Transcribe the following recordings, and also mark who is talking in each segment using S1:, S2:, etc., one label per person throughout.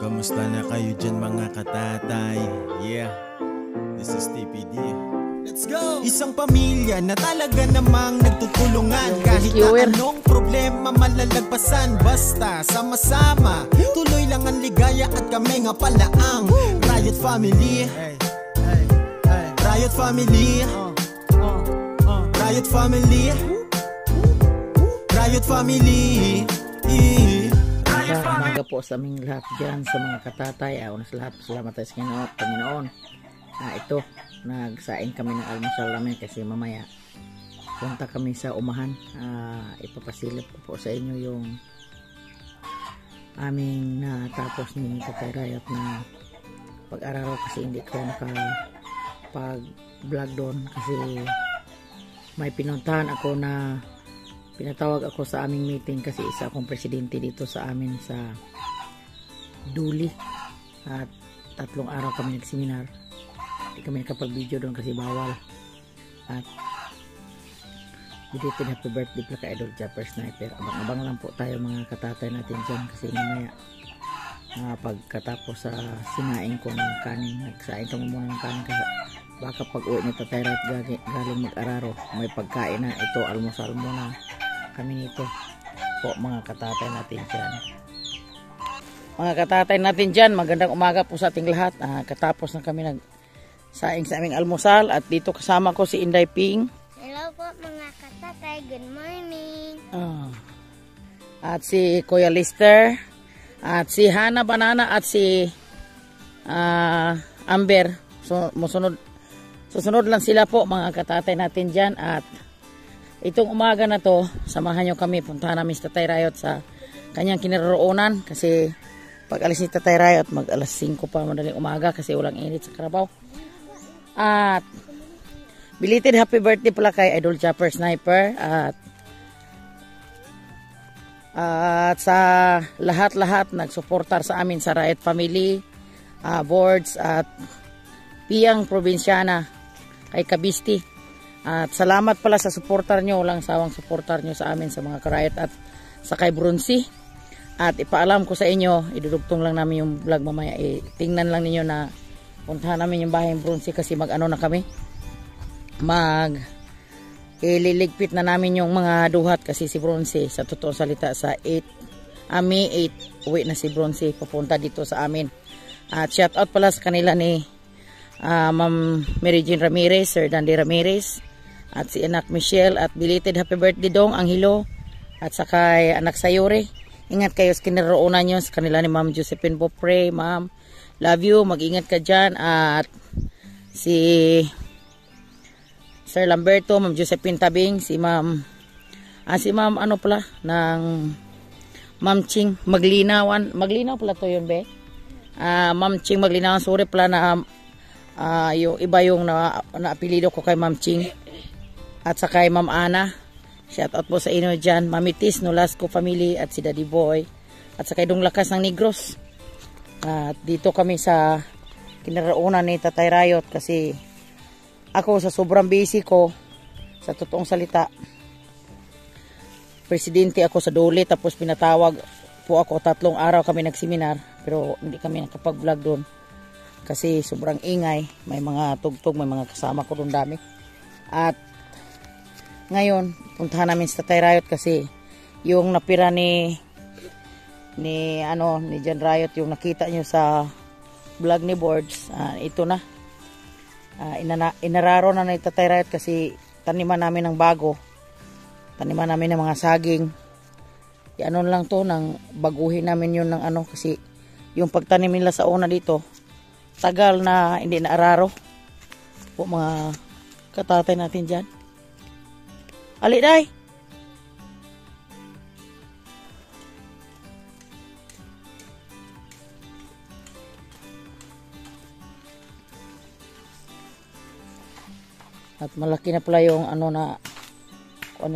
S1: Kamusta na kayo dyan mga katatay? Yeah, this is TPD. Let's go! Isang pamilya na talaga namang nagtutulungan. Kahit na anong problema malalagpasan. Basta sama-sama, tuloy lang ang ligaya at kami nga pala ang Riot Family. Riot Family. Riot Family. Riot Family.
S2: Umaga po sa aming lahat dyan, sa mga katatay. Una sa lahat, salamat tayo sa Panginoon. Ito, nagsaing kami ng almusal namin kasi mamaya punta kami sa umahan. Ipapasilip ko po sa inyo yung aming natapos ni Tatay Riot na pag-araw kasi hindi ko nakapag-vlog doon kasi may pinuntahan ako na pinatawag ako sa aming meeting kasi isa akong presidente dito sa amin sa Duli at 3 araw kami nagseminar. Hindi kami nakapag-video doon kasi bawal. At belated happy birthday pala kay Idol Japper Sniper. Abang-abang lang po tayo mga katatay natin dyan kasi mamaya pagkatapos sa sinaing ko ng kanin, nagsaing kami muna ng kanin kasi baka pag uwi ni Tatay Riot galing mag-araro may pagkain na. Ito almusal muna kami nito po mga katatay natin dyan. Mga katatay natin dyan, magandang umaga po sa ating lahat. Katapos na kami nagsaing sa aming almusal at dito kasama ko si Inday Ping.
S3: Hello po mga katatay, good morning.
S2: At si Kuya Lister at si Hana Banana at si Amber. So, susunod lang sila po mga katatay natin dyan. At itong umaga na to, samahan nyo kami, puntahan namin si Tatay Riot sa kanyang kinaroroonan kasi pag alis ni Tatay Riot, mag alas 5 pa madaling umaga kasi walang init sa Carabao. At belated happy birthday pala kay Idol Japper Sniper at sa lahat-lahat nagsuportar sa amin sa Riot Family boards at Piyang Probinsyana kay Kabisti. At salamat pala sa suportar nyo, walang sawang suportar nyo sa amin sa mga karayot at sa kay Brunsi. At ipaalam ko sa inyo, idudugtong lang namin yung vlog mamaya. Tingnan lang ninyo na puntahan namin yung bahay ng Brunsi kasi mag-ano na kami. Ililigpit na namin yung mga duhat kasi si Brunsi sa totoong salita sa May 8 uwi na si Brunsi papunta dito sa amin. At shout out pala sa kanila ni Ma'am Mary Jean Ramirez, Sir Dandy Ramirez at si anak Michelle at belated happy birthday Dong Anghilo at sa kay anak Sayore. Ingat kayo sa kinaroonan nyo sa kanila ni Ma'am Josephine Bopre. Ma'am, love you, mag-ingat ka dyan. At si Sir Lamberto, Ma'am Josephine Tabing, si Ma'am ano pala ng Ma'am Ching Maglinawan pala to yun be. Ma'am Ching Maglinawan, sorry pala na yung iba yung naapelido ko kay Ma'am Ching at sa kay Ma'am Ana. Shout out po sa inyo dyan, Mamitis Nolasco family at si Daddy Boy at sa kay Dong Lakas ng Negros. At dito kami sa kinaroonan ni Tatay Riot kasi ako sa sobrang busy ko sa totoong salita, presidente ako sa Dole tapos pinatawag po ako 3 araw kami nagseminar pero hindi kami nakapag-vlog doon kasi sobrang ingay, may mga tugtog, may mga kasama ko doon dami. At ngayon puntahan namin sa Tatay Riot kasi yung napira ni John Riot, yung nakita nyo sa vlog ni Boards, ito na inararo na ni Tatay Riot kasi taniman namin ng bago, taniman namin ng mga saging. Ano lang to, nang baguhin namin yun ng kasi yung pagtanim nila sa una dito tagal na hindi naararo po mga katatay natin dyan. Ali day! At malaki na pala yung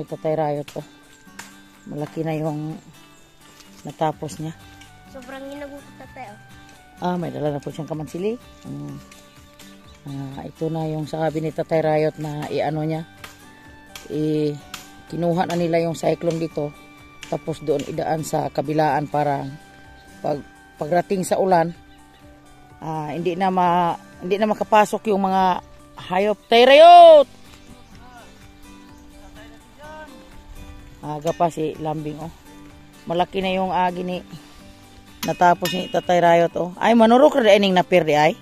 S2: Tatay Riot to. Malaki na yung natapos niya.
S3: Sobrang ginagutot tayo.
S2: May dala na po siyang kamansili. Ito na yung sabi ni Tatay Riot na niya. Kinuha na nila yung cyclone dito. Tapos doon idaan sa kabilaan para pagrating sa ulan, hindi na makapasok yung mga hayop. Tay Rayot! Aga pa si Lambing, oh. Malaki na yung agi ni natapos ni Tatay Rayot, oh. Ay, manurok na ining napir di ay.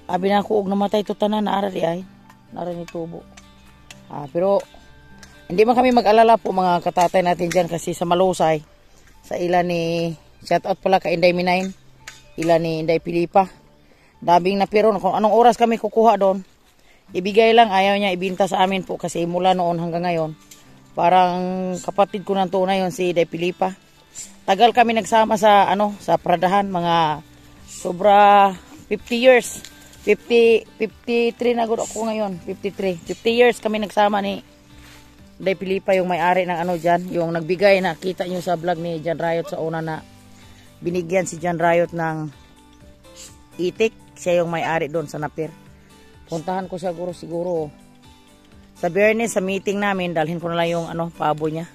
S2: Abi na ko og namatay to tanan na ara di ay. Nara ni tubo. Pero hindi man kami mag-alala po mga katatay natin dyan kasi sa Malusay, sa ila ni, shout out pala ka Inday Minain, ila ni Inday Pilipa. Daming napiron, kung anong oras kami kukuha doon, ibigay lang, ayaw niya ibinta sa amin po kasi mula noon hanggang ngayon, parang kapatid ko ng tunay yun si Inday Pilipa. Tagal kami nagsama sa, sa Pradahan, mga sobra 50 years. 53 na gud ako ngayon, 53. 50 years kami nagsama ni Inday Pilipa, yung may-ari ng dyan, yung nagbigay na kita nyo sa vlog ni John Rayot sa una na binigyan si John Rayot ng itik. Siya yung may-ari doon sa napir. Puntahan ko siya siguro sa Bernes, sa meeting namin, dalhin ko na lang yung pabo niya.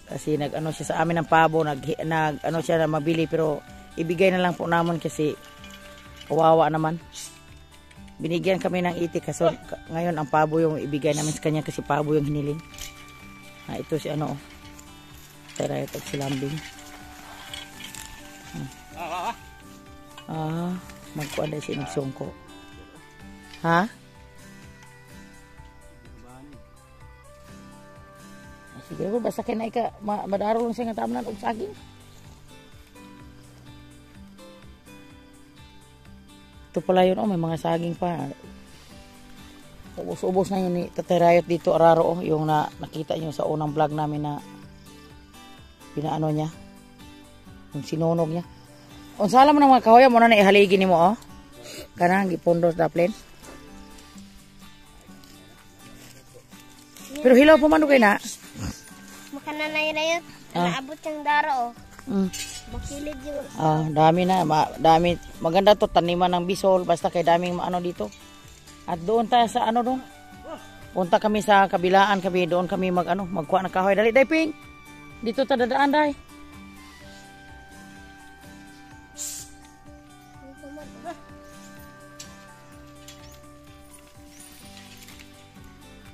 S2: Kasi siya sa amin ng pabo, siya na mabili, pero ibigay na lang po namin kasi kawawa naman. Binigyan kami ng itik kasi ngayon ang pabo yung ibigay namin sa kanya kasi pabo yung hiniling. Ito si Tara ito si Lambing. Magkuha na siya ng sungko. Ha? Sige ko, basta kinay ka, madaro lang siya nga tamanan og saging. Ito pala yun, may mga saging pa. Ubos-ubos na yun ni Tatay Rayot dito, araro, yung nakita nyo sa unang vlog namin na pinaano niya, yung sinunog niya. Unsala mo ng mga kahoy, muna na ihaligi ni mo, oh. Kanang gipundos daplin. Pero hilaw pa man kay na.
S3: Makanan na yun. Naabot yung daro, oh. Bakilid yun.
S2: Dami na. Dami. Maganda to, taniman ng bisol. Basta kay daming dito. At doon tayo sa doon. Punta kami sa kabilaan. Doon kami magkuha ng kahoy. Dali, Ping. Dito ta dadaan, day.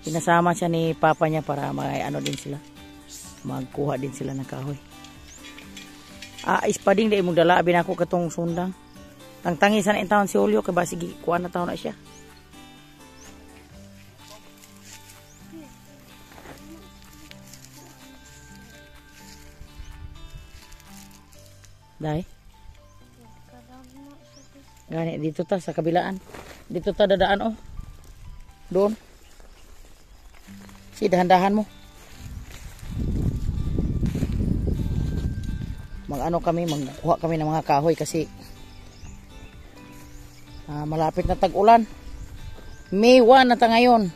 S2: Pinasama siya ni papa niya para din sila. Magkuha din sila ng kahoy. Ispading di mong dala. Abin ako katong sundang. Tangtangisan na taon si Julio. Kaya ba sige, kuha na taon na siya. Dahil. Gani, dito ta sa kabilaan. Dito ta dadaan, oh. Doon. Dahan-dahan mo. Magkuha kami ng mga kahoy kasi malapit na tag-ulan. May 1 na ta ngayon.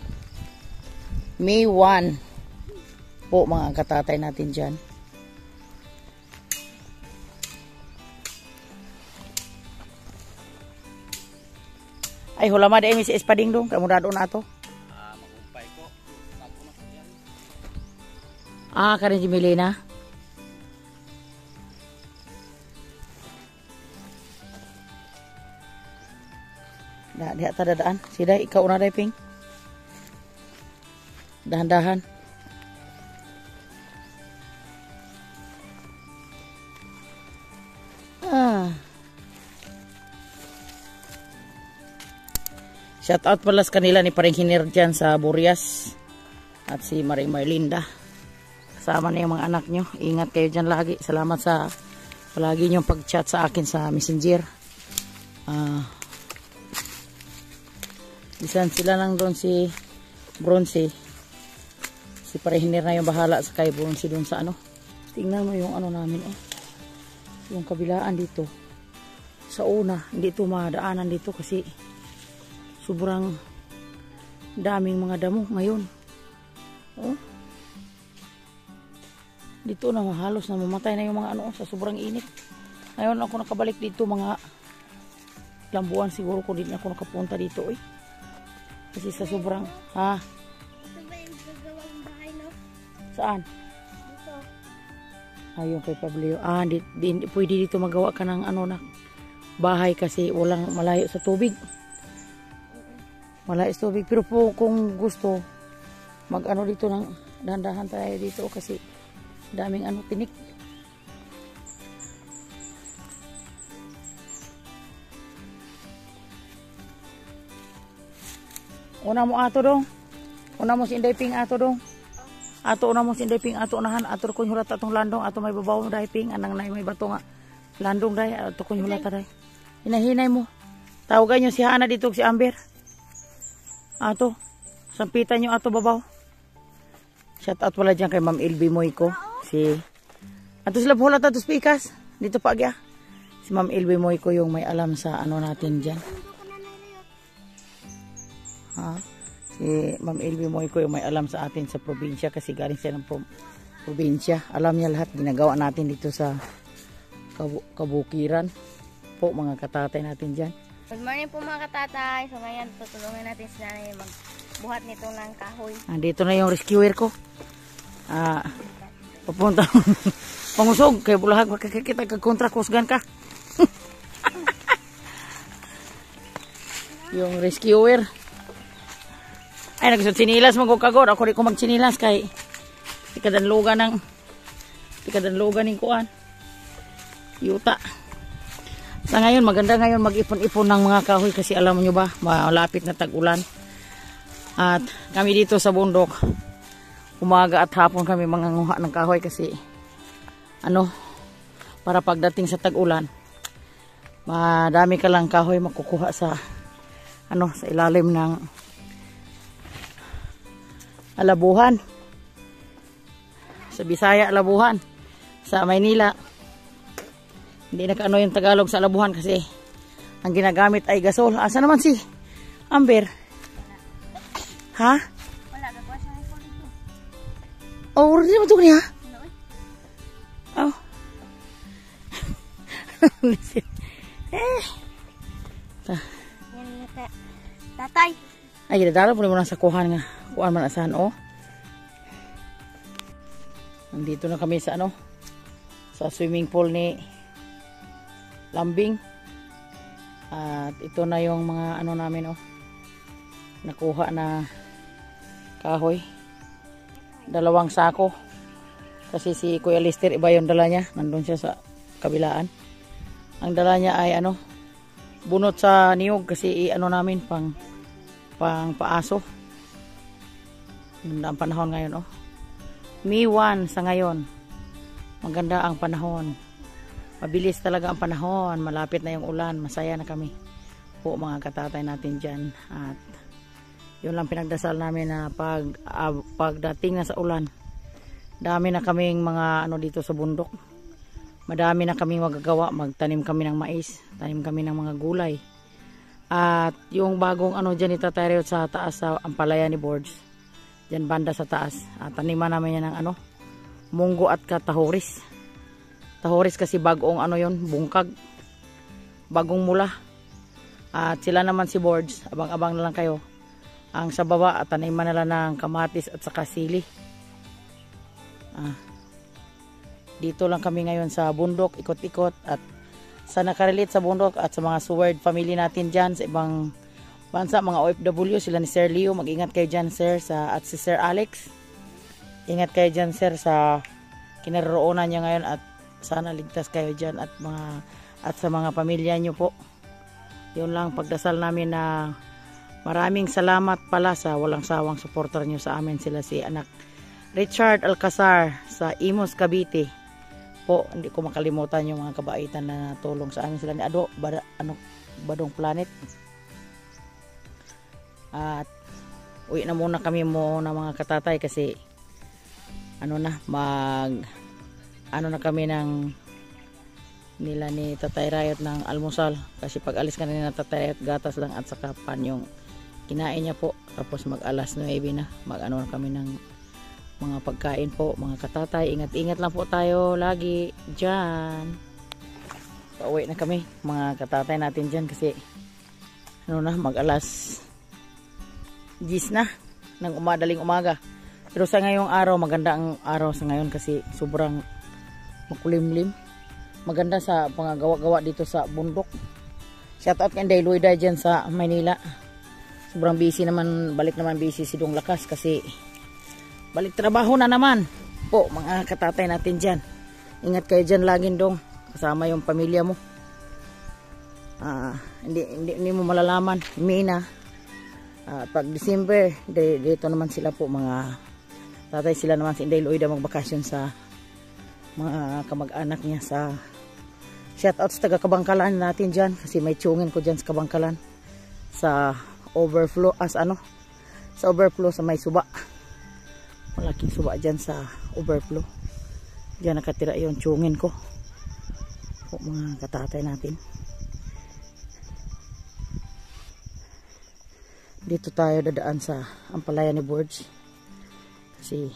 S2: May 1 po mga katatay natin dyan. Ay, hulama dahil si Espading dong. Kamurado na ito. Karin si Milena. Diha ta dadaan. Sida, ikaw na day, Ping. Dahan-dahan. Shout out pala sa kanila ni Paring Hinir dyan sa Burias. At si Maring Marlinda. Kasama na yung mga anak nyo. Ingat kayo dyan lagi. Salamat sa palagi nyo pag-chat sa akin sa Messenger. Bisan sila lang doon si Bronze. Si Parehinir na yung bahala sa kay Bronze doon sa Tingnan mo yung namin, oh. Yung kabilaan dito. Sa una, hindi ito madaanan dito kasi sobrang daming mga damo ngayon. Oh. Dito na halos na mamatay na yung mga sa sobrang init. Ngayon ako nakabalik dito mga ilang buwan siguro ko din ako nakapunta dito, eh. Kasi sa sobrang Saan?
S3: Dito.
S2: Ayun kay Pablio. Di pwede dito magawa ka ng ano na bahay kasi walang malayo sa tubig. Malayo sa tubig. Pero po kung gusto, mag-ano dito ng dahan-dahan tayo dito kasi daming ano tinik. Una mo ato dong. Una mo si Inday Ping ato dong. Ato una mo si Inday Ping ato unahan. Ato kun hulat atong landong. Ato may babaw mo Inday Ping. Anang may bato nga. Landong day. Ato kun hulat day. Hinahinay mo. Tawagan nyo si Hana dito si Amber. Ato. Sampitan nyo ato babaw. Shout out wala dyan kay Ma'am Ilby Moyko. Ato sila hulat ato spikas. Dito pa agya. Si Ma'am Ilby Moyko yung may alam sa ano natin dyan. Si Ma'am Ilby Moyko yung may alam sa atin sa probinsya kasi galing siya ng probinsya. Alam niya lahat ginagawa natin dito sa kabukiran po mga katatay natin dyan.
S3: Good morning po mga katatay. So ngayon tutulungan natin si nanay magbuhat nito ng kahoy.
S2: Andito na yung rescuer ko. Papunta pangusog kay bulahag makikita kag-kontra kusgan ka. Yung rescuer. Ay, nagsusot sinilas magkagor. Ako rin ko magsinilas kay ikadanlugan ng kuan. Yuta. Sa ngayon, maganda ngayon mag-ipon-ipon ng mga kahoy kasi alam nyo ba, malapit na tag-ulan. At kami dito sa bundok, umaga at hapon kami manganguha ng kahoy kasi para pagdating sa tag-ulan, madami ka lang kahoy makukuha sa ilalim ng alabuhan. Sa Bisaya, alabuhan. Sa Maynila, hindi nakaano yung Tagalog sa alabuhan kasi ang ginagamit ay gasol. Asa naman si Amber? Ha?
S3: Wala, gagawa siya ng dito.
S2: Oh, hindi naman ito niya? Oh.
S3: Yan na tatay.
S2: Ay, ginadala po naman sa kuhan nga. Kuhan man asahan, oh. Nandito na kami sa sa swimming pool ni Lambing. At ito na yung mga namin, oh. Nakuha na kahoy. 2 sako. Kasi si Kuya Lister, iba yung dala niya. Nandun siya sa kabilaan. Ang dala niya ay bunot sa niyog kasi namin pang paaso. Ang panahon ngayon, oh. May 1 sa ngayon. Maganda ang panahon. Mabilis talaga ang panahon. Malapit na yung ulan. Masaya na kami po mga katatay natin dyan. At yun lang pinagdasal namin na pagdating na sa ulan, dami na kaming mga dito sa bundok. Madami na kaming magagawa. Magtanim kami ng mais. Tanim kami ng mga gulay. At yung bagong dyan itatayot sa taas sa ampalaya ni Boards. Dyan banda sa taas. At taniman namin yan ng munggo at katahoris. Tahoris kasi bagong yon, bungkag. Bagong mula. At sila naman si Boards, abang-abang na lang kayo. Ang sa baba at taniman nila ng kamatis at saka sili. Dito lang kami ngayon sa bundok, ikot-ikot. At sa nakarelate sa bundok at sa mga Seward family natin dyan sa ibang bansa, mga OFW, sila ni Sir Leo, mag-ingat kayo dyan sir, at si Sir Alex, ingat kayo dyan sir sa kinaroroonan niya ngayon at sana ligtas kayo dyan at sa mga pamilya nyo po. Yun lang pagdasal namin na maraming salamat pala sa walang sawang supporter nyo sa amin. Sila si anak Richard Alcazar sa Imus, Cavite po. Hindi ko makalimutan yung mga kabaitan na natulong sa amin. Sila ni Badong Planet. At uwi na muna kami na mga katatay kasi na kami ng nila ni Tatay Riot ng almusal kasi pag alis ka na ni Tatay Riot, gatas lang at saka pan yung kinain niya po. Tapos mag alas 9 na na kami ng mga pagkain po mga katatay. Ingat-ingat lang po tayo lagi dyan. Pauwi na kami mga katatay natin dyan kasi mag alas 10 na ng madaling umaga. Pero sa ngayong araw, maganda ang araw sa ngayon kasi sobrang makulimlim. Maganda sa pangagawa-gawa dito sa bundok. Shout out kay Inday Luida dyan sa Maynila. Sobrang busy naman, balik naman busy si Dong Lakas kasi balik trabaho na naman. Po, mga katatay natin dyan. Ingat kayo dyan laging Dong. Kasama yung pamilya mo. Hindi mo malalaman. Mina. Pag December, dito naman sila po mga tatay sila naman si Inday Luida magbakasyon sa mga kamag-anak niya sa shoutout sa taga Kabangkalan natin dyan kasi may tiyungin ko dyan sa Kabangkalan sa overflow sa overflow sa may suba, malaking suba dyan sa overflow, dyan nakatira yung tiyungin ko po mga katatay natin. Dito tayo dadaan sa ampalaya ni Borge kasi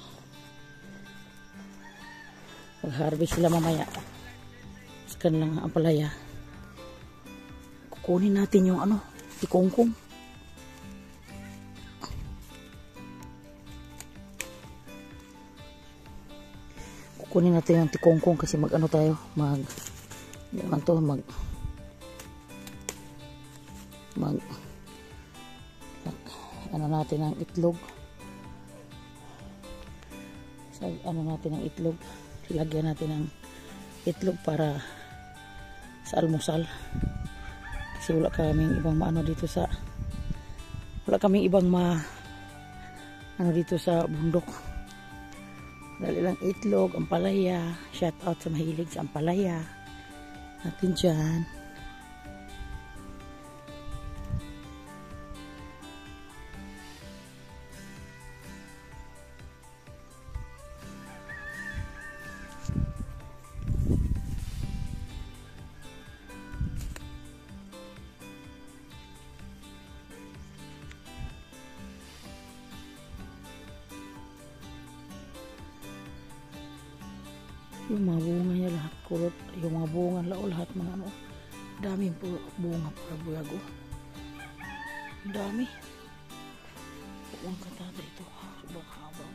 S2: mag-harvest sila mamaya sa kanilang ampalaya. Kukunin natin yung tikongkong. Kukunin natin yung tikongkong kasi tayo hindi naman to natin ang itlog. Natin ang itlog. Ilagyan natin ng itlog para sa almusal. Kasi wala kaming ibang dito sa dito sa bundok. Dali lang itlog, ampalaya. Shout out sa mahilig sa ampalaya natin dyan. Yung mga bunga niya lahat kulot, yung mga bunga lahat mga daming bunga pula buyago. Dami. Huwag katata ito. Sobrang haba.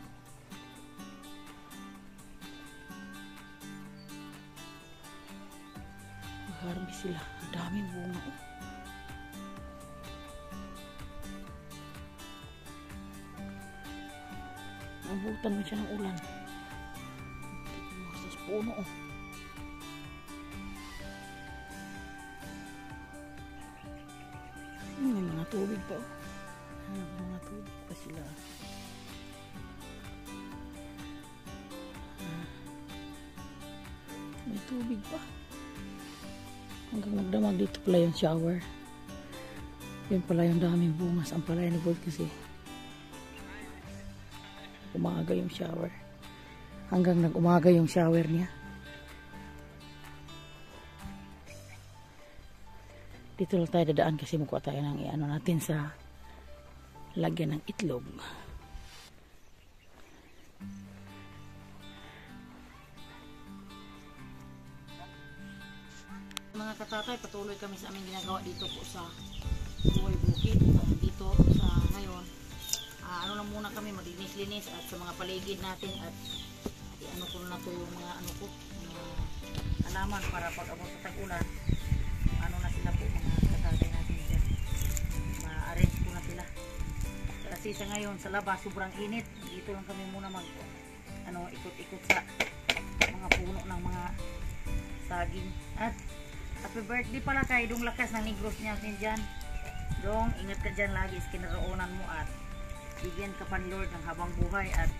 S2: Mag-harvest sila. Daming bunga. Nabutan mo siya ng ulan. Puno. May mga tubig pa. May mga tubig pa sila. May tubig pa. Hanggang magdamag dito pala yung shower. Yun pala yung daming bungas. Ang pala ni Bolt kasi umaga yung shower. Hanggang nag-umaga yung shower niya. Dito lang tayo dadaan kasi mukha tayo ng natin sa lagyan ng itlog. Mga katatay, patuloy kami sa aming ginagawa dito po sa Buhay Bukid. Dito sa ngayon, lang muna kami maglinis-linis at sa mga paligid natin at ko na to yung mga mga alaman para pag abot sa tag-ulan na sila po mga katatay natin dyan, ma-arrange ko na sila kasi sa ngayon sa labas sobrang init. Dito lang kami muna ikot-ikot sa mga puno ng mga saging. At happy birthday pala kay Dong Lakas ng Negros niya dyan. Dong, ingat ka dyan lagi sa kinaroonan mo at bigyan ka pa ni Lord ng habang buhay at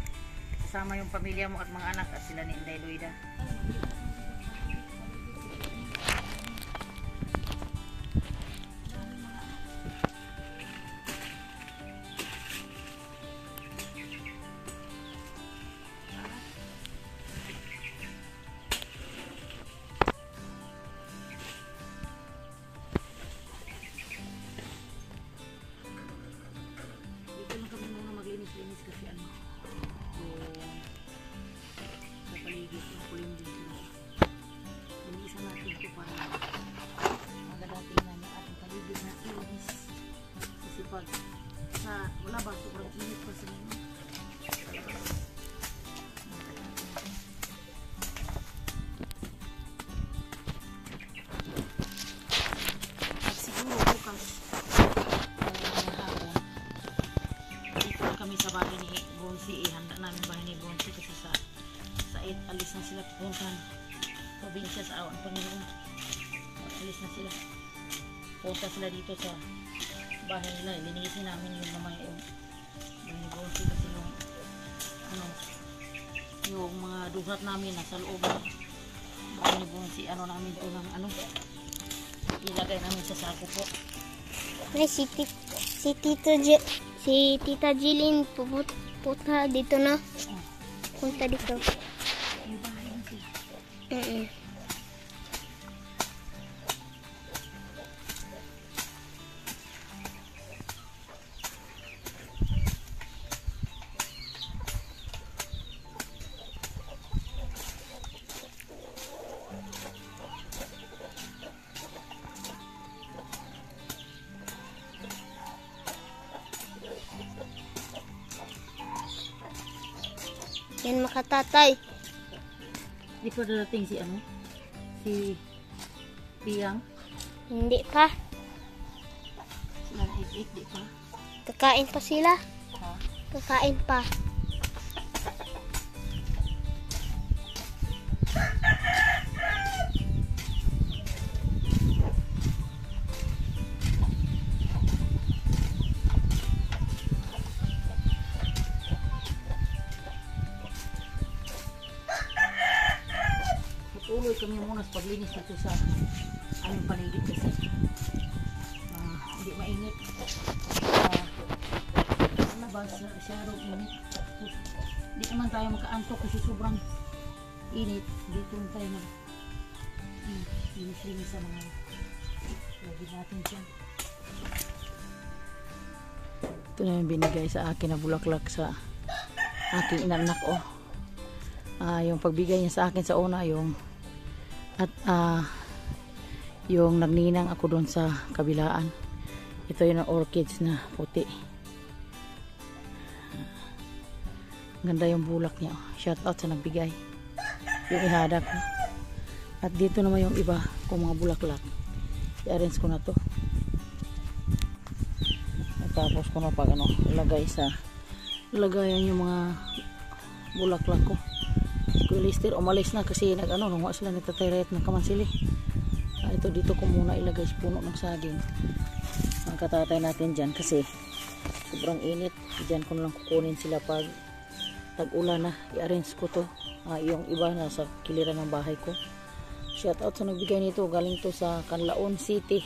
S2: kasama yung pamilya mo at mga anak at sila ni Inday Luida. Dito lang kami muna maglinis-linis kasi sa paligid ng kulim dito. kami sa bahay ni Bonsi. Handa namin bahay ni Bonsi kasi sa alis na sila pupuntahan probinsya sa awan Panginoon. Alis na sila. Punta sila dito sa bahay nila. Linisin namin yung mamaya yung bahay ni Bonsi kasi yung mga duhat namin nasa loob ng bahay ni Bonsi. Namin ito ng ilagay namin sa sako po.
S3: Ay, si Tita Jilin pupunta dito na. Punta dito.
S2: Yung bahay na sila.
S3: Yan makatatay.
S2: Di pa darating si si Piyang.
S3: Hindi pa.
S2: Sila na di pa.
S3: Kakain pa sila.
S2: Ha?
S3: Kakain pa.
S2: Tuloy kami muna sa paglinis dito sa aming paligid kasi hindi mainit. Masyadong init. Hindi naman tayo makaantok kasi sobrang init. Dito tayo linis-linis sa mga lagid natin dyan. Ito na yung binigay sa akin na bulaklak sa aking inanak. Yung pagbigay niya sa akin sa una yung nagninang ako doon sa kabilaan. Ito yung orchids na puti. Ganda yung bulak niya. Shout out sa nagbigay. Yung ihada ko. At dito naman yung iba kung mga bulaklak. I-arrange ko na to. At tapos ko na pag lagayan yung mga bulaklak ko. Lister umalis na kasi nung sila nagtatayret ng kamansili. Ito dito ko muna ilagay sa puno ng saging. Ang katatay natin dyan kasi sobrang init. Dyan ko lang kukunin sila pag tag-ulan na. I-arrange ko to. Yung iba na sa kiliran ng bahay ko. Shout out sa nagbigay nito. Galing to sa Canlaon City.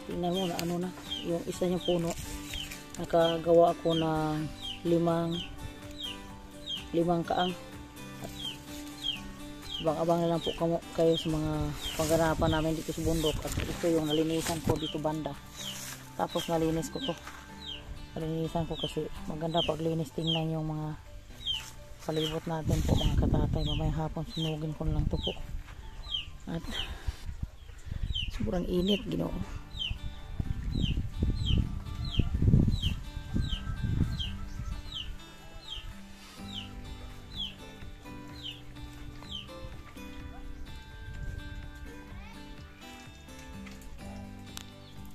S2: Tingnan mo na yung isa niyang puno. Nakagawa ako ng limang kaang. Abang-abang na lang po kayo sa mga pangganapan namin dito sa bundok. At ito yung nalinisan ko dito banda. Tapos nalinis ko to. Nalinisan ko kasi maganda paglinis. Tingnan yung mga palibot natin po mga katatay. Mamayang hapon sunugin ko lang to po. At sobrang init Ginoo.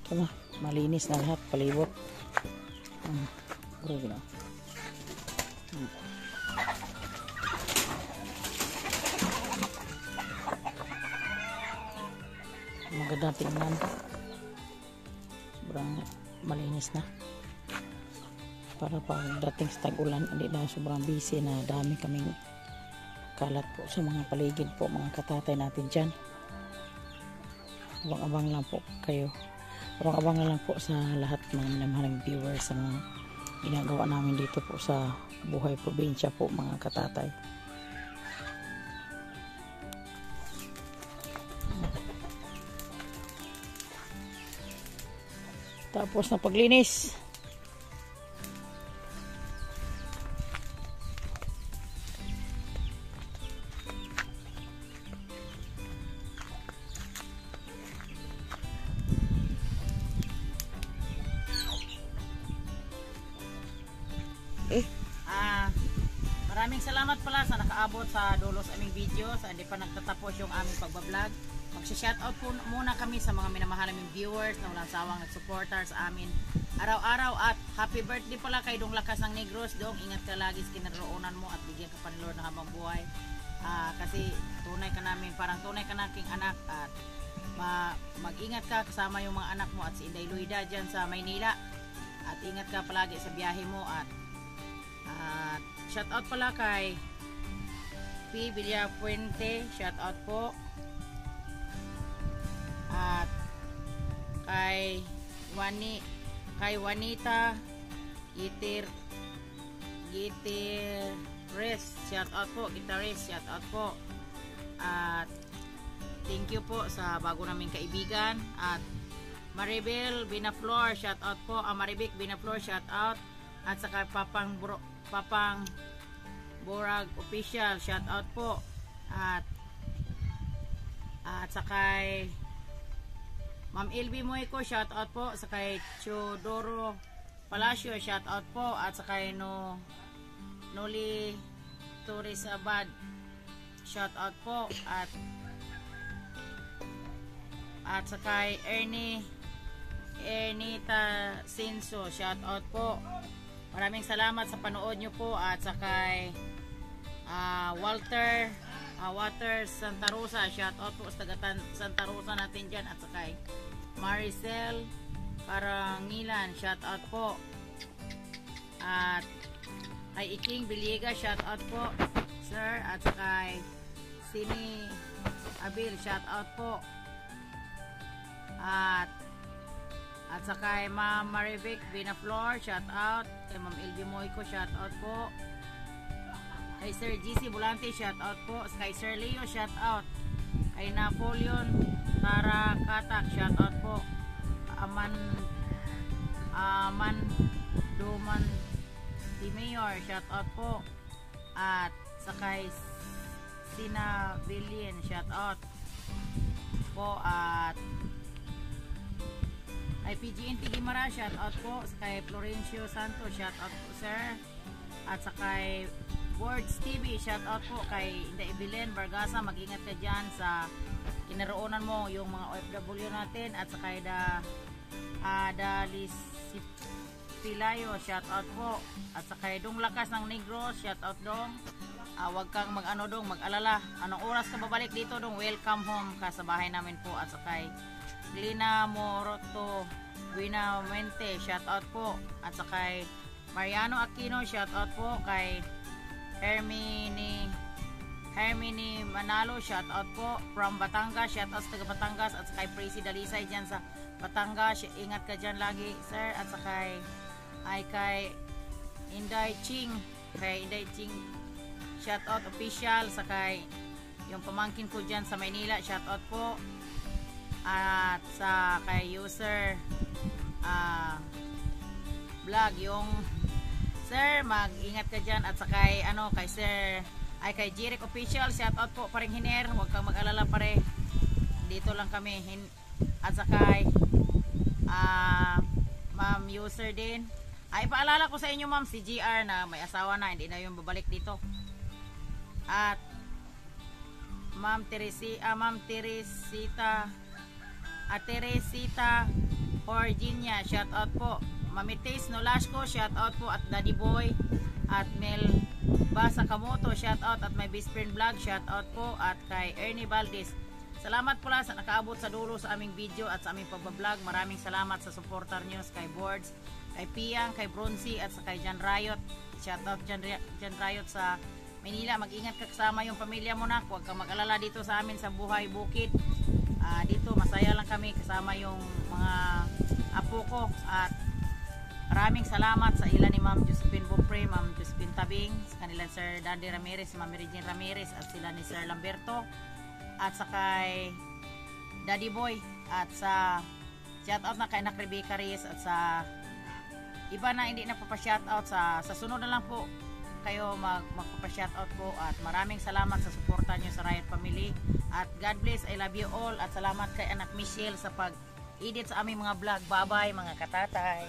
S2: Ito na, malinis na lahat, palibot. Grabe na. Maganda tingnan. Sobrang malinis na. Para pagdating sa tag-ulan, hindi na sobrang busy na dami kaming kalat po sa mga paligid po, mga katatay natin dyan. Abang-abang lang po kayo. Abang-abang na lang po sa lahat ng minamahalang viewers sa mga ginagawa namin dito po sa buhay probinsya po mga katatay. Tapos na paglinis. Maraming salamat pala sa nakaabot sa dulo sa aming video, sa hindi pa nagtatapos yung aming pagbablog. Magsha-shoutout po muna kami sa mga minamahal naming viewers na walang sawang nagsuportar sa amin araw-araw at happy birthday pala kay Dong Lakas ng Negros. Dong, ingat ka lagi sa kinaroonan mo at bigyan ka pa ni Lord ng habang buhay. Kasi tunay ka namin, parang tunay ka na aking anak at mag-ingat ka kasama yung mga anak mo at si Inday Luida dyan sa Maynila. At ingat ka palagi sa biyahe mo at shout out pala kay P. Villapuente, shout out po. At kay Juanita Guitarist, shout out po. Guitarist, shout out po. At thank you po sa bago naming kaibigan. At Maribel Binaflor, shout out po. Maribik Binaflor, shout out. At saka Papang Borag Official, shout out po. At sakay Ma'am Elby Moico, shout out po. Sakay Chodoro Palacio, shout out po. At sakay Noli Torres Abad, shout out po. At sakay Ernita Sinso, shout out po. Maraming salamat sa panood nyo po. At sakay Walter Santa Rosa, shout out po sa taga Santa Rosa natin dyan. At sakay Maricel Parangilan, shout out po. At kay Iking Biliga, shout out po sir. At sakay Sini Abil, shout out po. At sakay Ma'am Marivic Binaflor, shout out. Kay Ma'am Elvie Moico, shout out po. Kay Sir GC Bulante, shout out po. Kay Sir Leo, shout out. Kay Napoleon Tarakatak, shout out po. Aman Duman Di Mayor, shout out po. At sakay Sina Billion, shout out po. At kay PGNT Gimara, shout out po. Kay Florencio Santos, shout out po sir. At sakay Boards TV, shout out po. Kay Inday Belen Bargasa, mag-ingat ka dyan sa kinaroonan mo yung mga OFW natin. At sakay Dalisipilayo, shout out po. At sakay Dong Lakas ng Negros, shout out Dong. Huwag kang mag-alala. Anong oras ka babalik dito Dong? Welcome home ka sa bahay namin po. At sakay Glina Moroto Guinamente, shout out po. At sakay Mariano Aquino, shout out po. Kay Hermini Manalo, shout out po from Batangas, shout out sa taga Batangas. At sakay Prissy Dalisay dyan sa Batangas, ingat ka dyan lagi sir. At sakay kay Inday Ching, shout out official. Sakay yung pamangkin ko dyan sa Maynila, shout out po. At sa kay user vlog yung sir, mag-ingat ka dyan. At sa kay kay sir kay Jirek Official, shout out po paring hiner. Huwag kang mag-alala pare, dito lang kami. At sa kay ma'am user din, paalala ko sa inyo ma'am, si GR na may asawa na, hindi na yung babalik dito. At ma'am Teresita Virginia, shout out po. Mamitis Nolasco, shout out po. At Daddy Boy at Mel Basakamoto, shout out. At my best friend vlog, shout out po. At kay Ernie Valdez, salamat pala sa nakaabot sa dulo sa aming video at sa aming pagbablog. Maraming salamat sa supporter nyo. Kay Boards, kay Piang, kay Bronzy at sa kay Jan Riot, shout out Jan Riot sa Manila. Mag-ingat ka kasama yung pamilya mo na. Huwag kang mag-alala dito sa amin sa Buhay Bukid. Dito masaya lang kami kasama yung mga apo ko. At maraming salamat sa ilan ni Ma'am Josephine Bopre, Ma'am Josephine Tabing, sa kanila Sir Daddy Ramirez, Ma'am Regine Ramirez, at sila ni Sir Lamberto, at sa kay Daddy Boy, at sa shout out na kay Anak Rebecca Reyes, at sa iba na hindi na papashout out. Sa sunod na lang po kayo magpapashout out po. At maraming salamat sa suporta nyo sa Riot Family. At God bless, I love you all. At salamat kay Anak Michelle sa pag-edit sa aming mga vlog. Bye bye mga katatay.